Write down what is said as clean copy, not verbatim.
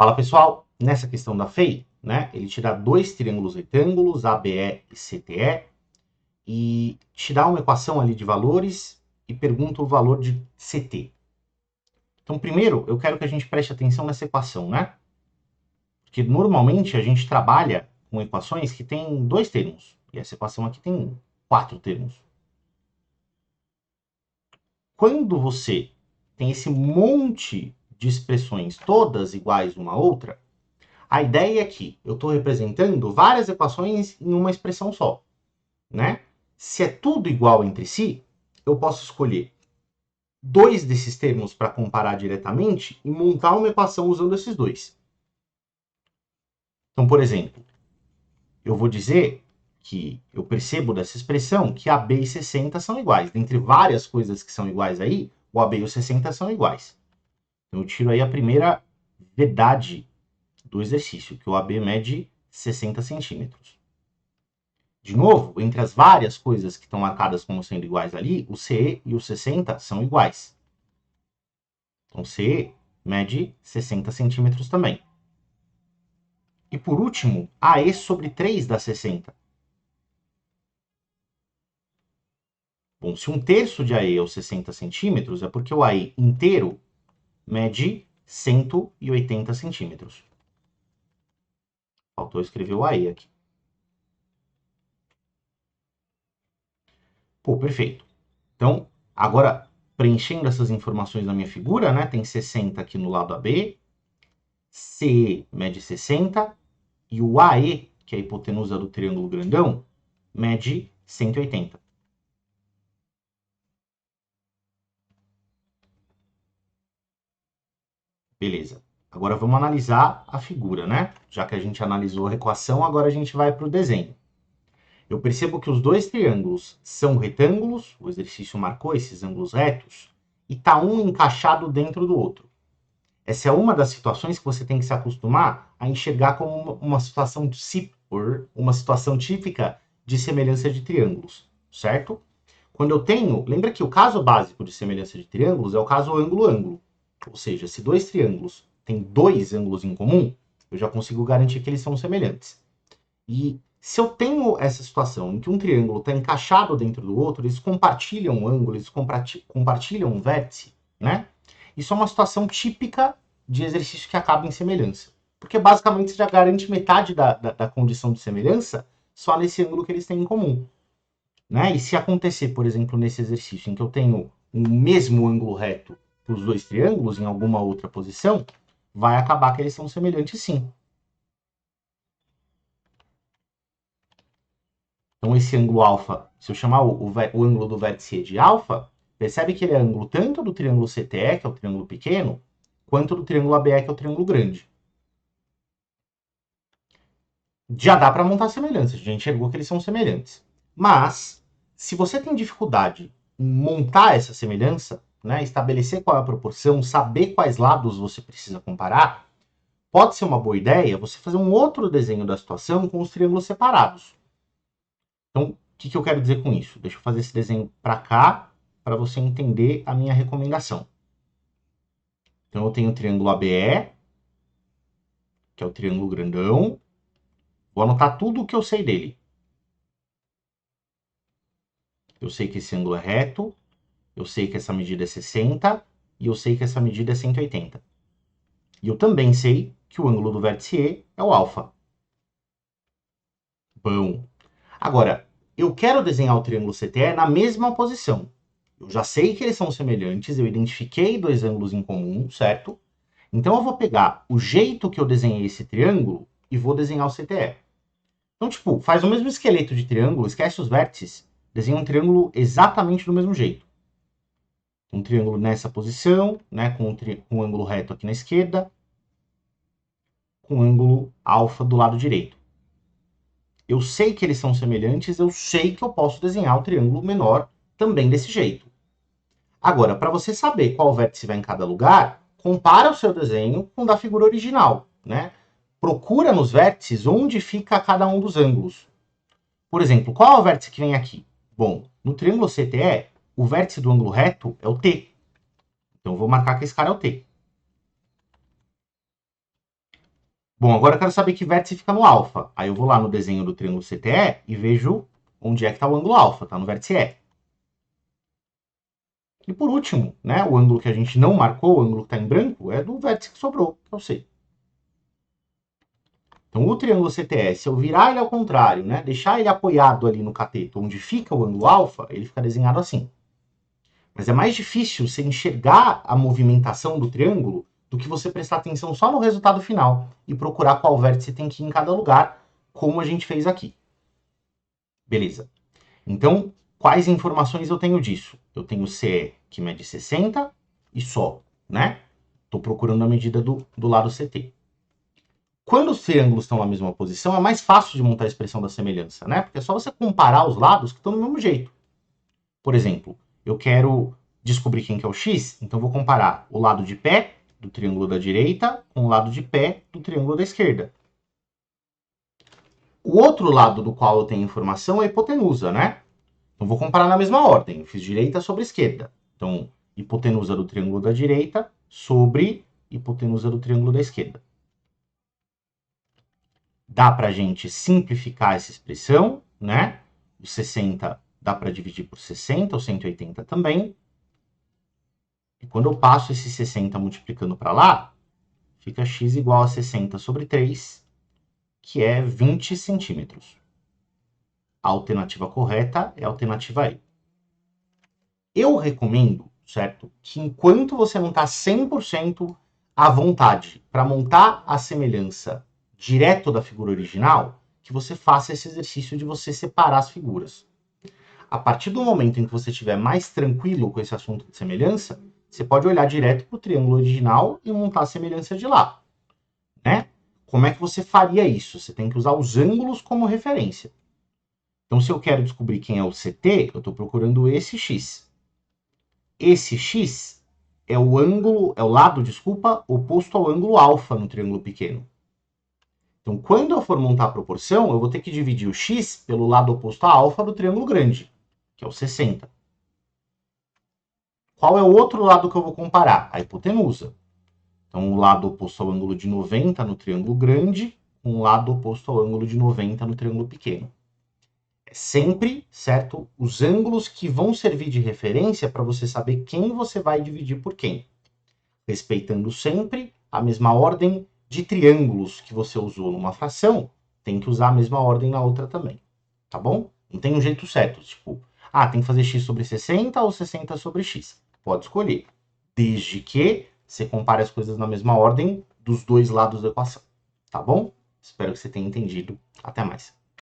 Fala pessoal, nessa questão da FEI, né, ele te dá dois triângulos retângulos, ABE e CTE, e te dá uma equação ali de valores e pergunta o valor de CT. Então primeiro eu quero que a gente preste atenção nessa equação, né? Porque normalmente a gente trabalha com equações que tem dois termos, e essa equação aqui tem 4 termos. Quando você tem esse monte de expressões todas iguais uma à outra, a ideia é que eu estou representando várias equações em uma expressão só, né? Se é tudo igual entre si, eu posso escolher dois desses termos para comparar diretamente e montar uma equação usando esses dois. Então, por exemplo, eu vou dizer que eu percebo dessa expressão que AB e 60 são iguais. Dentre várias coisas que são iguais aí, o AB e o 60 são iguais. Então eu tiro aí a primeira verdade do exercício, que o AB mede 60 centímetros. De novo, entre as várias coisas que estão marcadas como sendo iguais ali, o CE e o 60 são iguais. Então, CE mede 60 centímetros também. E por último, AE sobre 3 dá 60. Bom, se 1/3 de AE é os 60 centímetros, é porque o AE inteiro mede 180 centímetros. Faltou escrever o AE aqui. Pô, perfeito. Então, agora, preenchendo essas informações na minha figura, né? Tem 60 aqui no lado AB, CE mede 60, e o AE, que é a hipotenusa do triângulo grandão, mede 180. Beleza. Agora vamos analisar a figura, né? Já que a gente analisou a equação, agora a gente vai para o desenho. Eu percebo que os dois triângulos são retângulos, o exercício marcou esses ângulos retos, e está um encaixado dentro do outro. Essa é uma das situações que você tem que se acostumar a enxergar como uma situação típica de semelhança de triângulos, certo? Quando eu tenho, lembra que o caso básico de semelhança de triângulos é o caso ângulo-ângulo. Ou seja, se dois triângulos têm dois ângulos em comum, eu já consigo garantir que eles são semelhantes. E se eu tenho essa situação em que um triângulo está encaixado dentro do outro, eles compartilham um ângulo, eles compartilham um vértice, né? Isso é uma situação típica de exercício que acaba em semelhança. Porque basicamente você já garante metade da condição de semelhança só nesse ângulo que eles têm em comum. Né? E se acontecer, por exemplo, nesse exercício em que eu tenho o mesmo ângulo reto para os dois triângulos em alguma outra posição, vai acabar que eles são semelhantes sim. Então esse ângulo alfa, se eu chamar o ângulo do vértice E de alfa, percebe que ele é ângulo tanto do triângulo CTE, que é o triângulo pequeno, quanto do triângulo ABE, que é o triângulo grande. Já dá para montar semelhanças, a gente enxergou que eles são semelhantes. Mas, se você tem dificuldade em montar essa semelhança, né, estabelecer qual é a proporção, saber quais lados você precisa comparar, pode ser uma boa ideia você fazer um outro desenho da situação com os triângulos separados. Então, o que eu quero dizer com isso? Deixa eu fazer esse desenho para cá, para você entender a minha recomendação. Então, eu tenho o triângulo ABE, que é o triângulo grandão. Vou anotar tudo o que eu sei dele. Eu sei que esse ângulo é reto, eu sei que essa medida é 60 e eu sei que essa medida é 180. E eu também sei que o ângulo do vértice E é o alfa. Bom. Agora, eu quero desenhar o triângulo CTE na mesma posição. Eu já sei que eles são semelhantes, eu identifiquei dois ângulos em comum, certo? Então eu vou pegar o jeito que eu desenhei esse triângulo e vou desenhar o CTE. Então, tipo, faz o mesmo esqueleto de triângulo, esquece os vértices, desenha um triângulo exatamente do mesmo jeito. Um triângulo nessa posição, né, com um ângulo reto aqui na esquerda, com ângulo alfa do lado direito. Eu sei que eles são semelhantes, eu sei que eu posso desenhar o triângulo menor também desse jeito. Agora, para você saber qual vértice vai em cada lugar, compara o seu desenho com o da figura original, né? Procura nos vértices onde fica cada um dos ângulos. Por exemplo, qual é o vértice que vem aqui? Bom, no triângulo CTE, o vértice do ângulo reto é o T. Então, eu vou marcar que esse cara é o T. Bom, agora eu quero saber que vértice fica no alfa. Aí eu vou lá no desenho do triângulo CTE e vejo onde é que está o ângulo alfa, está no vértice E. E por último, né, o ângulo que a gente não marcou, o ângulo que está em branco, é do vértice que sobrou, que é o C. Então o triângulo CTE, se eu virar ele ao contrário, né, deixar ele apoiado ali no cateto, onde fica o ângulo alfa, ele fica desenhado assim. Mas é mais difícil você enxergar a movimentação do triângulo do que você prestar atenção só no resultado final e procurar qual vértice tem que ir em cada lugar, como a gente fez aqui. Beleza. Então, quais informações eu tenho disso? Eu tenho CE que mede 60 e só, né? Estou procurando a medida do lado CT. Quando os triângulos estão na mesma posição, é mais fácil de montar a expressão da semelhança, né? Porque é só você comparar os lados que estão do mesmo jeito. Por exemplo, eu quero descobrir quem que é o x, então eu vou comparar o lado de pé do triângulo da direita com o lado de pé do triângulo da esquerda. O outro lado do qual eu tenho informação é a hipotenusa, né? Então vou comparar na mesma ordem, eu fiz direita sobre esquerda. Então, hipotenusa do triângulo da direita sobre hipotenusa do triângulo da esquerda. Dá para a gente simplificar essa expressão, né? O 60 dá para dividir por 60, o 180 também. E quando eu passo esse 60 multiplicando para lá, fica x igual a 60 sobre 3, que é 20 centímetros. A alternativa correta é a alternativa E. Eu recomendo, certo, que enquanto você não está 100% à vontade para montar a semelhança direto da figura original, que você faça esse exercício de você separar as figuras. A partir do momento em que você estiver mais tranquilo com esse assunto de semelhança, você pode olhar direto para o triângulo original e montar a semelhança de lá, né? Como é que você faria isso? Você tem que usar os ângulos como referência. Então, se eu quero descobrir quem é o CT, eu estou procurando esse x. Esse x é o lado, oposto ao ângulo alfa no triângulo pequeno. Então, quando eu for montar a proporção, eu vou ter que dividir o x pelo lado oposto a alfa do triângulo grande, que é o 60. Qual é o outro lado que eu vou comparar? A hipotenusa. Então, o lado oposto ao ângulo de 90 no triângulo grande, com o lado oposto ao ângulo de 90 no triângulo pequeno. É sempre, certo, os ângulos que vão servir de referência para você saber quem você vai dividir por quem. Respeitando sempre a mesma ordem de triângulos que você usou numa fração, tem que usar a mesma ordem na outra também, tá bom? Não tem um jeito certo, tipo, tem que fazer x sobre 60 ou 60 sobre x. Pode escolher, desde que você compare as coisas na mesma ordem dos dois lados da equação, tá bom? Espero que você tenha entendido. Até mais.